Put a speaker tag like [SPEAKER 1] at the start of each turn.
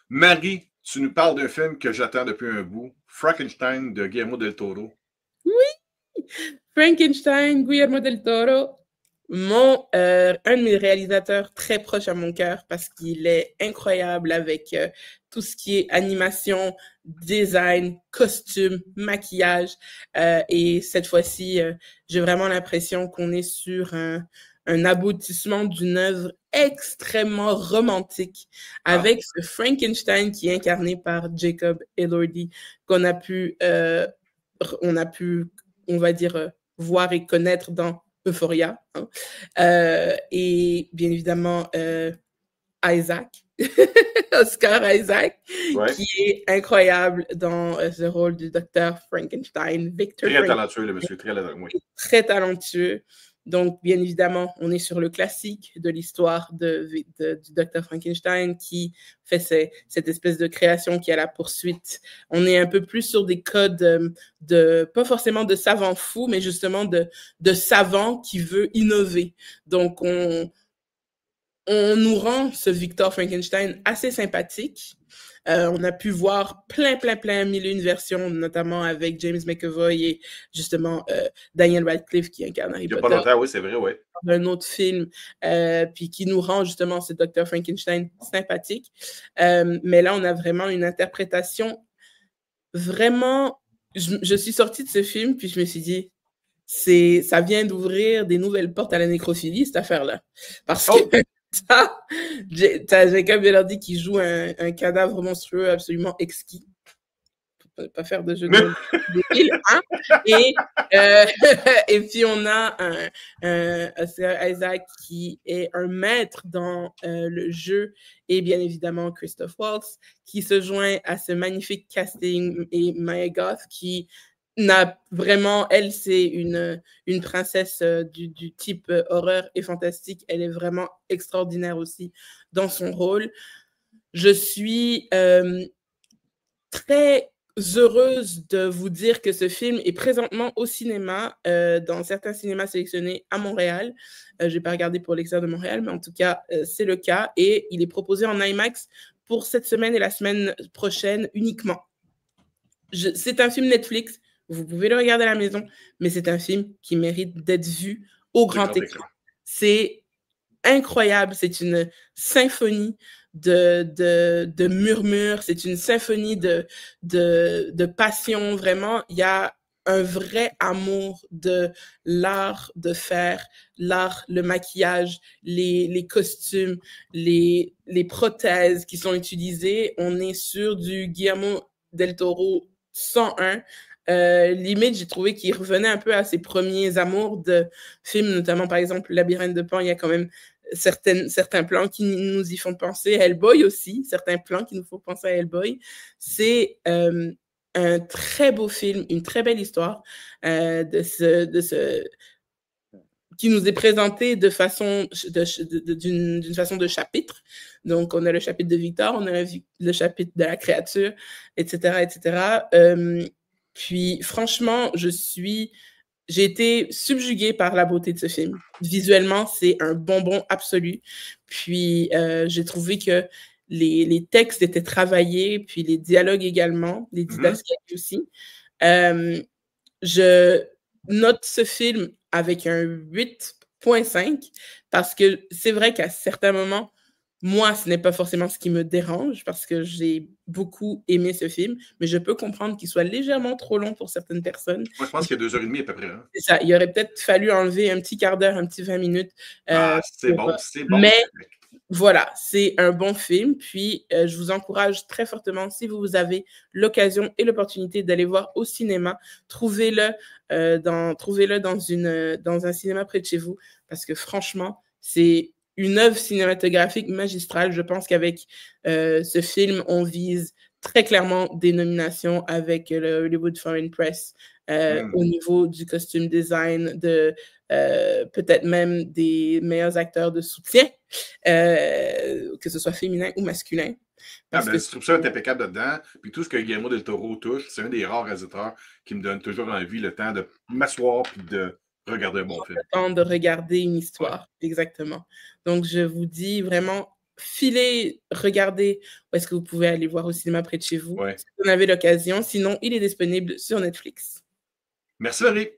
[SPEAKER 1] Marie, tu nous parles d'un film que j'attends depuis un bout, Frankenstein de Guillermo del Toro.
[SPEAKER 2] Oui, Frankenstein, Guillermo del Toro, un de mes réalisateurs très proche à mon cœur parce qu'il est incroyable avec tout ce qui est animation, design, costume, maquillage. Et cette fois-ci, j'ai vraiment l'impression qu'on est sur un aboutissement d'une œuvre extrêmement romantique
[SPEAKER 1] Ah,
[SPEAKER 2] avec ce Frankenstein qui est incarné par Jacob Elordi qu'on a pu, on a pu, on va dire, voir et connaître dans Euphoria. Hein. Et bien évidemment, Isaac, Oscar Isaac,
[SPEAKER 1] ouais.
[SPEAKER 2] qui est incroyable dans ce rôle du docteur Frankenstein, Victor
[SPEAKER 1] Très
[SPEAKER 2] Frankenstein,
[SPEAKER 1] talentueux, le monsieur, très talentueux. Oui.
[SPEAKER 2] très talentueux. Donc, bien évidemment, on est sur le classique de l'histoire du Dr. Frankenstein qui fait cette espèce de création qui est à la poursuite. On est un peu plus sur des codes pas forcément de savant fou, mais justement de savant qui veut innover. Donc, on nous rend ce Victor Frankenstein assez sympathique. On a pu voir plein, mille et une versions, notamment avec James McAvoy et justement Daniel Radcliffe qui incarne Harry
[SPEAKER 1] Il n'y a pas
[SPEAKER 2] Potter
[SPEAKER 1] longtemps, oui, c'est vrai, oui.
[SPEAKER 2] dans un autre film, puis qui nous rend justement ce Dr. Frankenstein sympathique. Mais là, on a vraiment une interprétation vraiment... Je suis sortie de ce film, puis je me suis dit, ça vient d'ouvrir des nouvelles portes à la nécrophilie, cette affaire-là. Parce que
[SPEAKER 1] Oh!
[SPEAKER 2] t'as Jacob Elordi qui joue un cadavre monstrueux absolument exquis. Faut pas faire de jeu de
[SPEAKER 1] Mais...
[SPEAKER 2] mots débile, hein? Et, euh, et puis on a Isaac qui est un maître dans le jeu et bien évidemment Christophe Waltz qui se joint à ce magnifique casting et Maya Goth qui n'a vraiment, elle, c'est une princesse du type horreur et fantastique. Elle est vraiment extraordinaire aussi dans son rôle. Je suis très heureuse de vous dire que ce film est présentement au cinéma, dans certains cinémas sélectionnés à Montréal. Je n'ai pas regardé pour l'extérieur de Montréal, mais en tout cas, c'est le cas. Et il est proposé en IMAX pour cette semaine et la semaine prochaine uniquement. C'est un film Netflix, vous pouvez le regarder à la maison, mais c'est un film qui mérite d'être vu au
[SPEAKER 1] de
[SPEAKER 2] grand
[SPEAKER 1] grand
[SPEAKER 2] écran.
[SPEAKER 1] écran.
[SPEAKER 2] C'est incroyable, c'est une symphonie de murmures, c'est une symphonie de passion, vraiment. Il y a un vrai amour de l'art de faire, l'art, le maquillage, les costumes, les prothèses qui sont utilisées. On est sur du Guillermo del Toro 101. Limite, j'ai trouvé qu'il revenait un peu à ses premiers amours de films, notamment par exemple Labyrinthe de Pan. Il y a quand même certains plans qui nous y font penser. Hellboy aussi, certains plans qui nous font penser à Hellboy. C'est un très beau film, une très belle histoire qui nous est présenté d'une façon de chapitre. Donc, on a le chapitre de Victor, on a le chapitre de la créature, etc., etc. Puis, franchement, j'ai été subjuguée par la beauté de ce film. Visuellement, c'est un bonbon absolu. Puis, j'ai trouvé que les textes étaient travaillés, puis les dialogues également, les didascalies aussi. Je note ce film avec un 8,5 parce que c'est vrai qu'à certains moments, moi, ce n'est pas forcément ce qui me dérange parce que j'ai beaucoup aimé ce film, mais je peux comprendre qu'il soit légèrement trop long pour certaines personnes.
[SPEAKER 1] Moi, je pense qu'il y a 2h30 à peu près. Hein?
[SPEAKER 2] C'est ça, il aurait peut-être fallu enlever un petit quart d'heure, un petit 20 minutes.
[SPEAKER 1] Ah, c'est
[SPEAKER 2] Pour,
[SPEAKER 1] bon, c'est bon.
[SPEAKER 2] mais voilà, c'est un bon film. Puis, je vous encourage très fortement, si vous avez l'occasion et l'opportunité d'aller voir au cinéma, trouvez-le dans un cinéma près de chez vous. Parce que franchement, c'est une œuvre cinématographique magistrale. Je pense qu'avec ce film, on vise très clairement des nominations avec le Hollywood Foreign Press au niveau du costume design, peut-être même des meilleurs acteurs de soutien, que ce soit féminin ou masculin.
[SPEAKER 1] Parce que l'instruction est impeccable dedans. Puis tout ce que Guillermo del Toro touche, c'est un des rares réalisateurs qui me donne toujours envie le temps de m'asseoir et de regarder un bon film.
[SPEAKER 2] Le temps de regarder une histoire, exactement. Donc, je vous dis vraiment, filez, regardez où est-ce que vous pouvez aller voir au cinéma près de chez vous,
[SPEAKER 1] Ouais.
[SPEAKER 2] si vous en avez l'occasion. Sinon, il est disponible sur Netflix.
[SPEAKER 1] Merci, Marie.